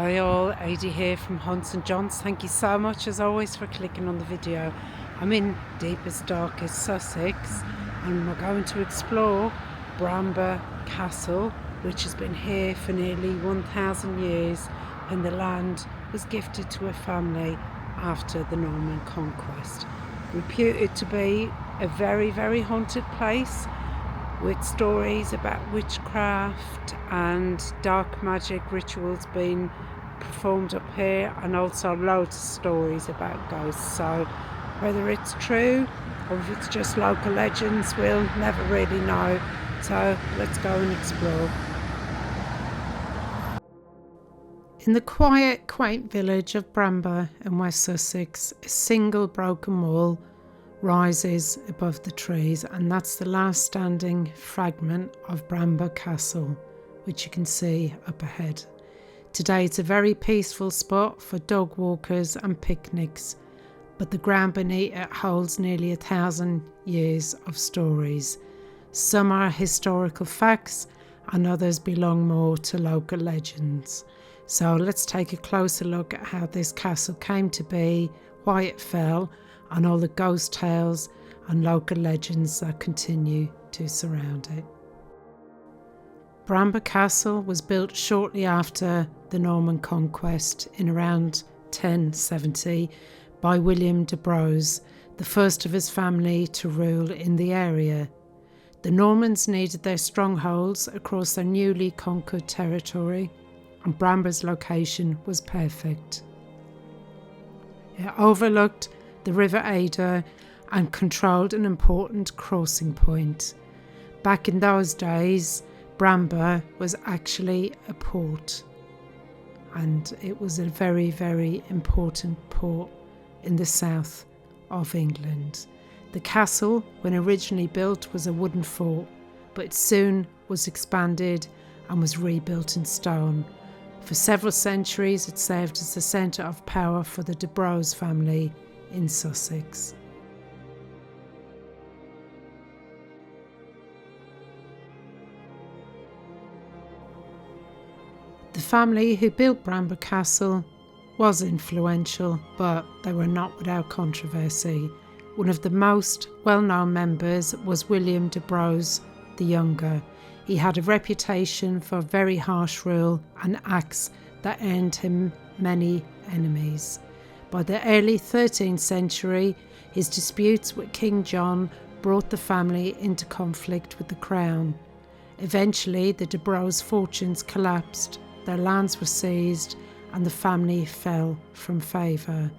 Hi all, Adi here from Haunts and Jaunts. Thank you so much as always for clicking on the video. I'm in deepest, darkest Sussex and we're going to explore Bramber Castle, which has been here for nearly 1,000 years when the land was gifted to a family after the Norman conquest. Reputed to be a very, very haunted place with stories about witchcraft and dark magic rituals being performed up here, and also loads of stories about ghosts. So whether it's true or if it's just local legends, we'll never really know. So let's go and explore. In the quiet, quaint village of Bramber in West Sussex, a single broken wall rises above the trees, and that's the last standing fragment of Bramber Castle, which you can see up ahead. Today it's a very peaceful spot for dog walkers and picnics, but the ground beneath it holds nearly 1,000 years of stories. Some are historical facts and others belong more to local legends. So let's take a closer look at how this castle came to be, why it fell, and all the ghost tales and local legends that continue to surround it. Bramber Castle was built shortly after the Norman conquest in around 1070 by William de Braose, the first of his family to rule in the area. The Normans needed their strongholds across their newly conquered territory, and Bramber's location was perfect. It overlooked the River Adur and controlled an important crossing point. Back in those days, Bramber was actually a port, and it was a very, very important port in the south of England. The castle, when originally built, was a wooden fort, but it soon was expanded and was rebuilt in stone. For several centuries, it served as the centre of power for the de Braose family in Sussex. The family who built Bramber Castle was influential, but they were not without controversy. One of the most well-known members was William de Braose the Younger. He had a reputation for very harsh rule and acts that earned him many enemies. By the early 13th century, his disputes with King John brought the family into conflict with the crown. Eventually, the de Braose fortunes collapsed, their lands were seized, and the family fell from favour.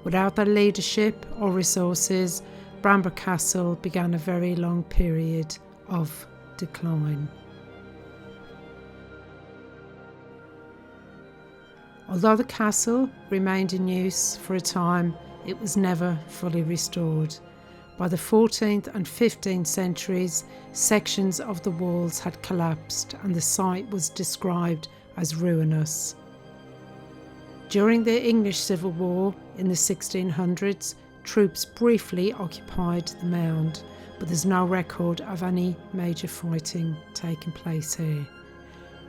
Without their leadership or resources, Bramber Castle began a very long period of decline. Although the castle remained in use for a time, it was never fully restored. By the 14th and 15th centuries, sections of the walls had collapsed and the site was described as ruinous. During the English Civil War in the 1600s, troops briefly occupied the mound, but there's no record of any major fighting taking place here.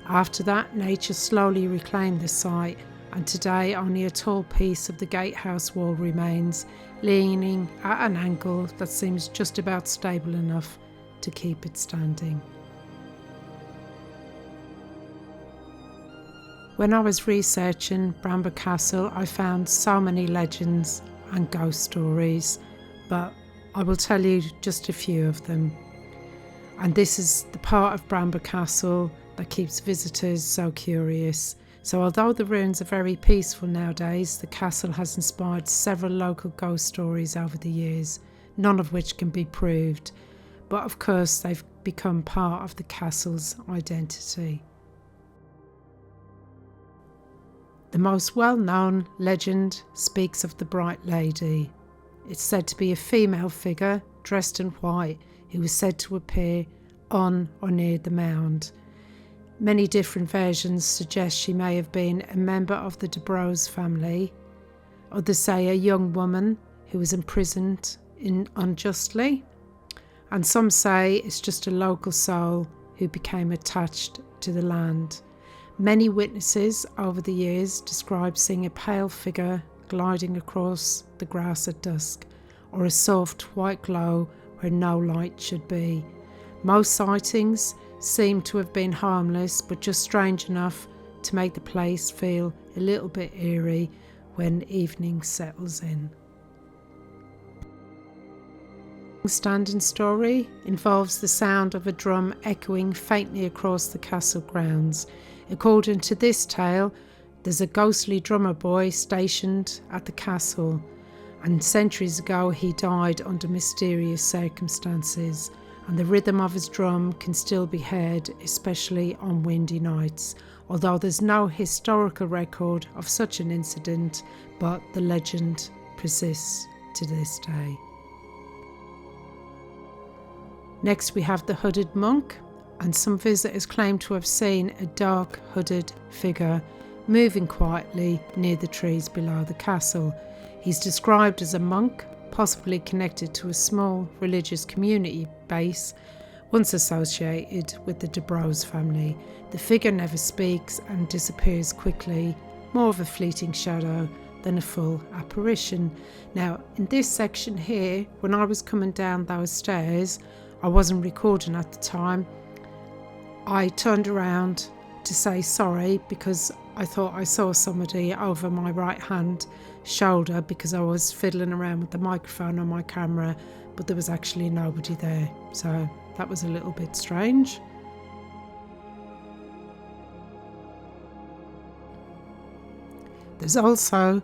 After that, nature slowly reclaimed the site, and today only a tall piece of the gatehouse wall remains, leaning at an angle that seems just about stable enough to keep it standing. When I was researching Bramber Castle, I found so many legends and ghost stories, but I will tell you just a few of them. And this is the part of Bramber Castle that keeps visitors so curious. So although the ruins are very peaceful nowadays, the castle has inspired several local ghost stories over the years, none of which can be proved. But of course they've become part of the castle's identity. The most well-known legend speaks of the Bright Lady. It's said to be a female figure dressed in white who was said to appear on or near the mound. Many different versions suggest she may have been a member of the de Braose family. Others say a young woman who was imprisoned unjustly. And some say it's just a local soul who became attached to the land. Many witnesses over the years describe seeing a pale figure gliding across the grass at dusk, or a soft white glow where no light should be. Most sightings seem to have been harmless, but just strange enough to make the place feel a little bit eerie when evening settles in. Standing story involves the sound of a drum echoing faintly across the castle grounds. According to this tale, there's a ghostly drummer boy stationed at the castle, and centuries ago he died under mysterious circumstances, and the rhythm of his drum can still be heard, especially on windy nights, although there's no historical record of such an incident, but the legend persists to this day. Next we have the hooded monk, and some visitors claim to have seen a dark hooded figure moving quietly near the trees below the castle. He's described as a monk, possibly connected to a small religious community base once associated with the Braose family. The figure never speaks and disappears quickly, more of a fleeting shadow than a full apparition. Now, in this section here, when I was coming down those stairs, I wasn't recording at the time. I turned around to say sorry because I thought I saw somebody over my right hand shoulder because I was fiddling around with the microphone on my camera, but there was actually nobody there. So that was a little bit strange. There's also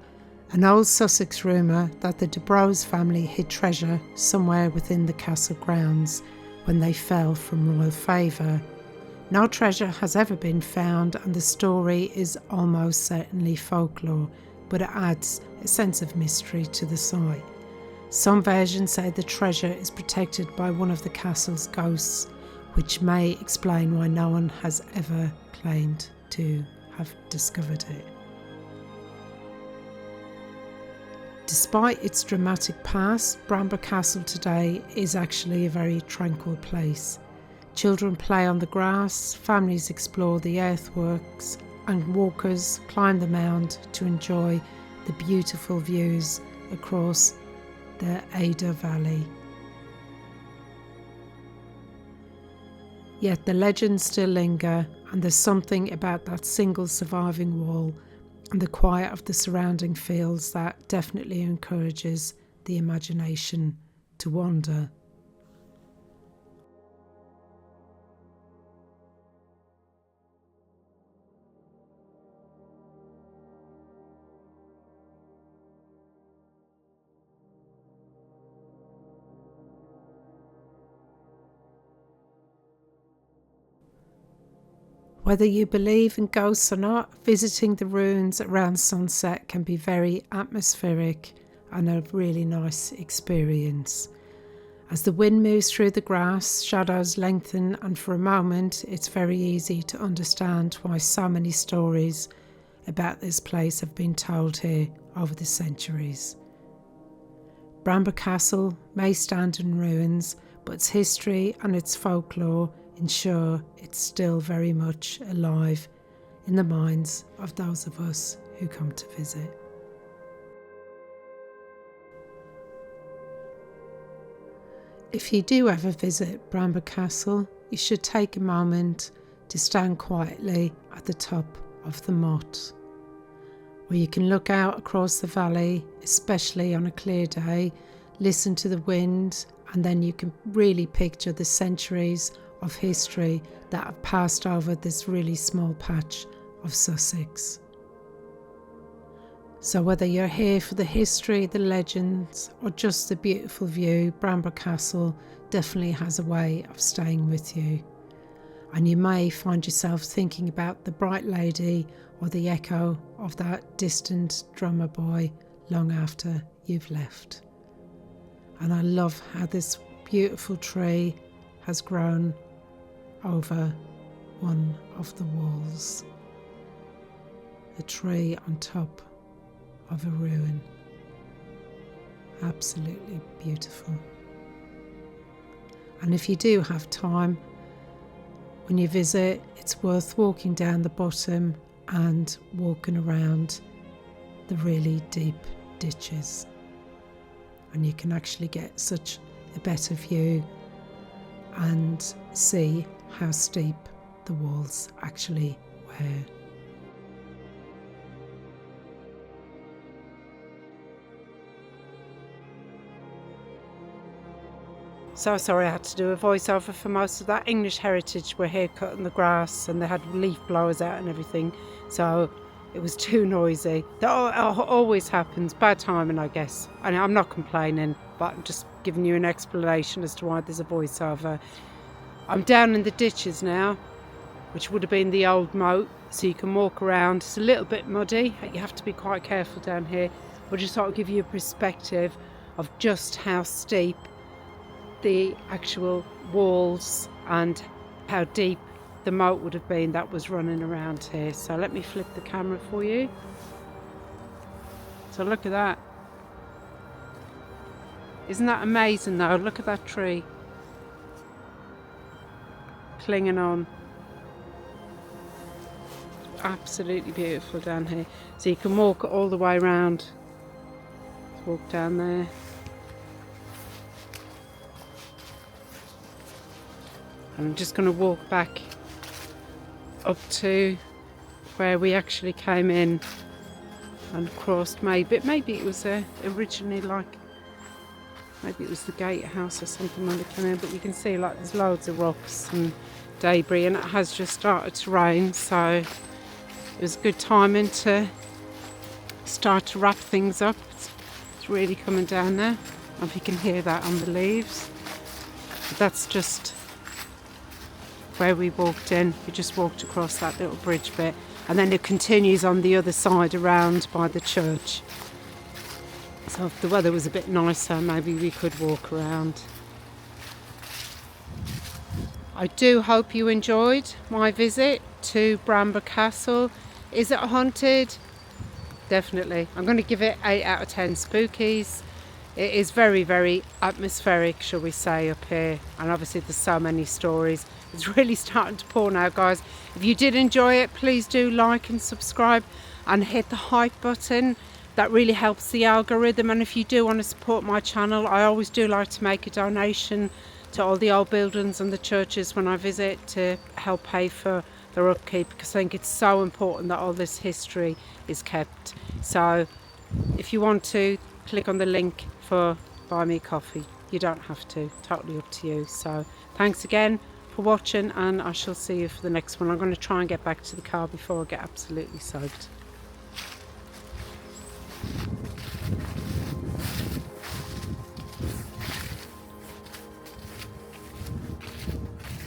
an old Sussex rumour that the Braose family hid treasure somewhere within the castle grounds when they fell from royal favour. No treasure has ever been found, and the story is almost certainly folklore, but it adds a sense of mystery to the site. Some versions say the treasure is protected by one of the castle's ghosts, which may explain why no one has ever claimed to have discovered it. Despite its dramatic past, Bramber Castle today is actually a very tranquil place. Children play on the grass, families explore the earthworks, and walkers climb the mound to enjoy the beautiful views across the Adur Valley. Yet the legends still linger, and there's something about that single surviving wall and the quiet of the surrounding fields that definitely encourages the imagination to wander. Whether you believe in ghosts or not, visiting the ruins around sunset can be very atmospheric and a really nice experience. As the wind moves through the grass, shadows lengthen, and for a moment it's very easy to understand why so many stories about this place have been told here over the centuries. Bramber Castle may stand in ruins, but its history and its folklore ensure it's still very much alive in the minds of those of us who come to visit. If you do ever visit Bramber Castle, you should take a moment to stand quietly at the top of the moat, where you can look out across the valley, especially on a clear day, listen to the wind, and then you can really picture the centuries of history that have passed over this really small patch of Sussex. So whether you're here for the history, the legends, or just the beautiful view, Bramber Castle definitely has a way of staying with you. And you may find yourself thinking about the bright lady or the echo of that distant drummer boy long after you've left. And I love how this beautiful tree has grown over one of the walls. A tree on top of a ruin. Absolutely beautiful. And if you do have time, When you visit, it's worth walking down the bottom and walking around the really deep ditches, and you can actually get such a better view and see how steep the walls actually were. So sorry I had to do a voiceover for most of that. English Heritage were here cutting the grass and they had leaf blowers out and everything, so it was too noisy. That always happens, bad timing I guess. And I'm not complaining, but I'm just giving you an explanation as to why there's a voiceover. I'm down in the ditches now, which would have been the old moat, so you can walk around. It's a little bit muddy, you have to be quite careful down here, but just sort of give you a perspective of just how steep the actual walls and how deep the moat would have been that was running around here. So let me flip the camera for you. So look at that. Isn't that amazing though? Look at that tree clinging on. Absolutely beautiful down here. So you can walk all the way around. Let's walk down there. And I'm just going to walk back up to where we actually came in and crossed. Maybe it was originally like, maybe it was the gatehouse or something when we came in, but you can see like there's loads of rocks and debris, and it has just started to rain, so it was good timing to start to wrap things up. It's really coming down there. I don't know if you can hear that on the leaves, but that's just where we walked in. We just walked across that little bridge bit, and then it continues on the other side around by the church. So if the weather was a bit nicer, maybe we could walk around. I do hope you enjoyed my visit to Bramber Castle. Is it haunted? Definitely. I'm going to give it 8 out of 10 spookies. It is very, very atmospheric, shall we say, up here. And obviously there's so many stories. It's really starting to pour now, guys. If you did enjoy it, please do like and subscribe and hit the hype button. That really helps the algorithm. And if you do want to support my channel, I always do like to make a donation to all the old buildings and the churches when I visit to help pay for their upkeep, because I think it's so important that all this history is kept. So if you want to, click on the link for Buy Me a Coffee. You don't have to, totally up to you. So thanks again for watching, and I shall see you for the next one. I'm going to try and get back to the car before I get absolutely soaked.